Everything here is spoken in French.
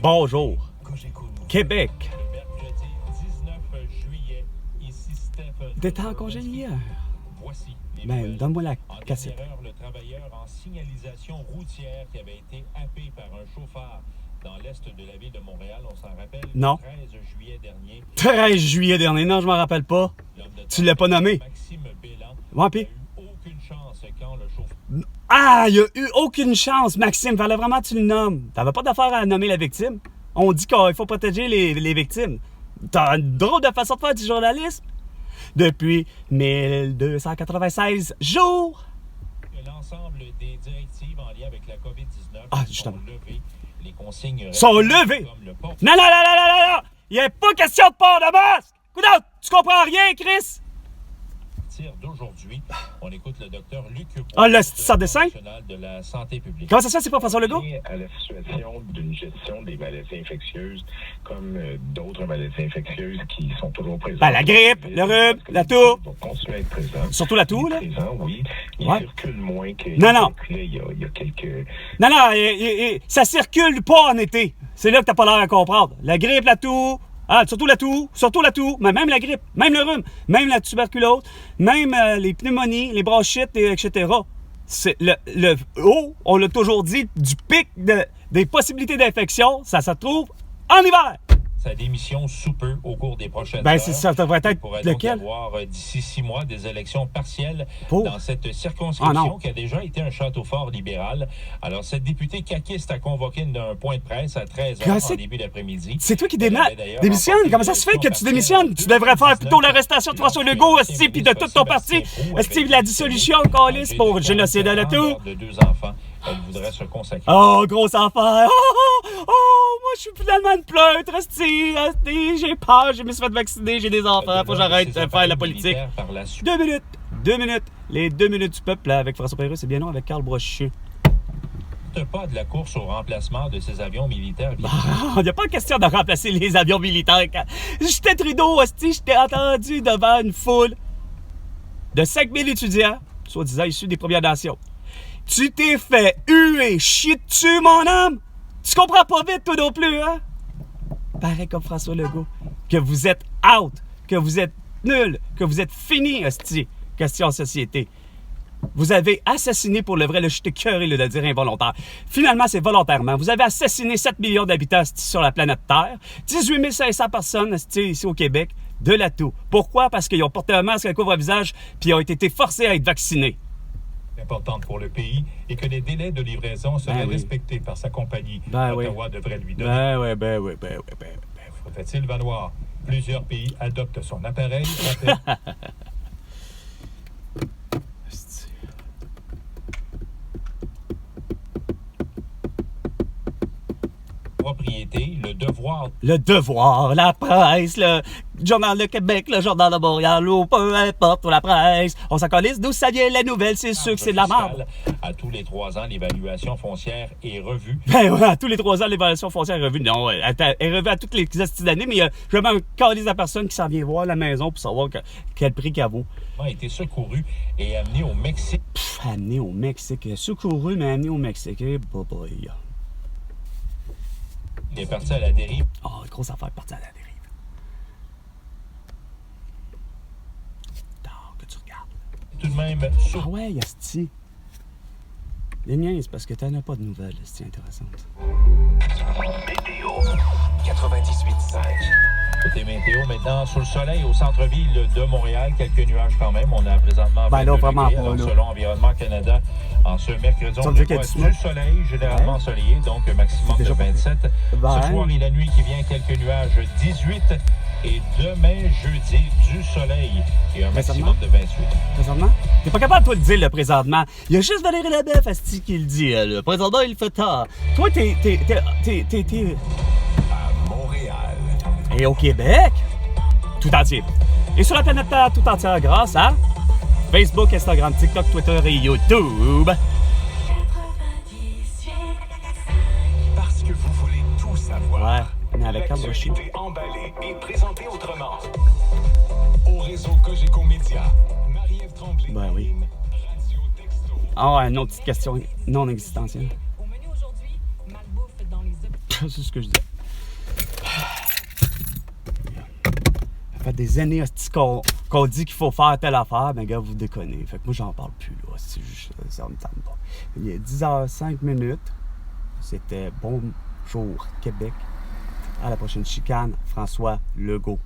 Bonjour. Québec. T'étais en congé hier. Ben, donne-moi la cassette. Le travailleur en signalisation routière qui avait été happé par un chauffeur dans l'est de la ville de Montréal, on s'en rappelle, non. Le 13 juillet dernier. 13 juillet dernier, non, je m'en rappelle pas. Tu l'as pas nommé. Maxime Bélan ouais, pis? n'a eu aucune chance quand le chauffeur... Ah, il a eu aucune chance, Maxime. Fallait vraiment que tu le nommes. T'avais pas d'affaire à nommer la victime. On dit qu'il faut protéger les victimes. T'as une drôle de façon de faire du journalisme. Depuis 1296 jours. L'ensemble des directives en lien avec la COVID-19 sont levées. Les consignes sont levées. Non. Il n'y a pas question de port de masque. Coudonc, tu comprends rien, Chris? D'aujourd'hui, on écoute le docteur Luc national de la santé publique. Comment ça se fait, c'est pas François Legault? À la situation d'une gestion des maladies infectieuses comme d'autres maladies infectieuses qui sont toujours présentes. Ben, la grippe, le rhume, la toux. Donc, continuer à être présent. Surtout la toux, là? Présent, oui. Il circule moins que... Non. Il y a quelques... Non, ça circule pas en été. C'est là que t'as pas l'air à comprendre. La grippe, la toux... Ah, surtout la toux, mais même la grippe, même le rhume, même la tuberculose, même les pneumonies, les bronchites, etc. C'est le haut, on l'a toujours dit, du pic des possibilités d'infection, ça se trouve en hiver. Sa démission sous peu au cours des prochaines ben, heures. Ça devrait être pourrait lequel? Donc y avoir d'ici 6 mois des élections partielles dans cette circonscription qui a déjà été un château fort libéral. Alors, cette députée caquiste a convoqué un point de presse à 13h en début d'après-midi. C'est toi qui démissionnes? Comment ça se fait que tu démissionnes? Tu devrais faire plutôt l'arrestation de François Legault, puis de tout ton parti. La dissolution, calice, pour le génocide de la toux. De 2 enfants. Elle voudrait se consacrer. Oh, grosse affaire! Oh, moi, je suis finalement une pleutre, asti, j'ai peur, je me suis fait vacciner, j'ai des enfants, faut que j'arrête de faire la politique. 2 minutes. Les 2 minutes du peuple, là, avec François Pérusse, c'est bien non, avec Carl Brochu. Pas de la course au remplacement de ces avions militaires. Il n'y a pas question de remplacer les avions militaires. J'étais Trudeau, asti, j'étais entendu devant une foule de 5000 étudiants, soi-disant issus des Premières Nations. Tu t'es fait huer, chier dessus, mon homme! Tu comprends pas vite, toi non plus, hein? Pareil comme François Legault. Que vous êtes out, que vous êtes nul, que vous êtes fini, hostie. Question société. Vous avez assassiné pour le vrai, là, je t'ai écœuré de dire involontaire. Finalement, c'est volontairement. Vous avez assassiné 7 millions d'habitants sur la planète Terre, 18 500 personnes ici au Québec, de la toux. Pourquoi? Parce qu'ils ont porté un masque, un couvre-visage, puis ils ont été forcés à être vaccinés. Importante pour le pays et que les délais de livraison seraient respectés par sa compagnie. Ottawa devrait lui donner. Ben oui. Fait-il valoir? Plusieurs pays adoptent son appareil. Propriété, le devoir. Le devoir, la presse, le Journal de Québec, le Journal de Montréal, ou peu importe, ou la presse. On s'en calisse d'où ça vient la nouvelle, c'est sûr que c'est de la merde. À tous les 3 ans, l'évaluation foncière est revue. Ben ouais, à tous les 3 ans, l'évaluation foncière est revue. Non, elle est revue à toutes les astuces d'années, mais je vais me calisse la personne qui s'en vient voir la maison pour savoir quel prix qu'elle vaut. A été secouru et amené au Mexique. Amené au Mexique. Secouru, mais amené au Mexique. Boy. Il est parti à la dérive. Oh, grosse affaire, parti à la dérive. Que tu regardes. Tout de même... Ah ouais, Yasti. Les miens, c'est parce que t'en as pas de nouvelles, c'est intéressantes. Météo 98.5. Côté météo, maintenant, sous le soleil, au centre-ville de Montréal, quelques nuages quand même. On a présentement 22 degrés. Alors, selon Environnement Canada, en ce mercredi, on prévoit du soleil, généralement ensoleillé, donc maximum de 27. Ce soir et la nuit qui vient, quelques nuages, 18. Et demain, jeudi, du soleil et un maximum de 28. Présentement? T'es pas capable, toi, de le dire, le présentement. Il y a juste Valérie Leboeuf, asti, qui le dit. Le présentement, il fait tard. Toi, t'es... À Montréal. Et au Québec, tout entier. Et sur la planète Terre tout entière grâce à Facebook, Instagram, TikTok, Twitter et YouTube. Parce que vous voulez tout savoir. Ouais, mais avec Carl Brochu. Emballé et présenté autrement. Au réseau Cogeco Média. Marie-Ève Tremblay. Ben oui. Ah ouais, une autre petite question non existentielle. Au menu aujourd'hui, C'est ce que je dis. Ça fait des années qu'on dit qu'il faut faire telle affaire, mais gars, vous déconnez. Fait que moi, j'en parle plus, là. C'est juste, ça me tente pas. Il est 10h05. C'était Bonjour Québec. À la prochaine chicane, François Legault.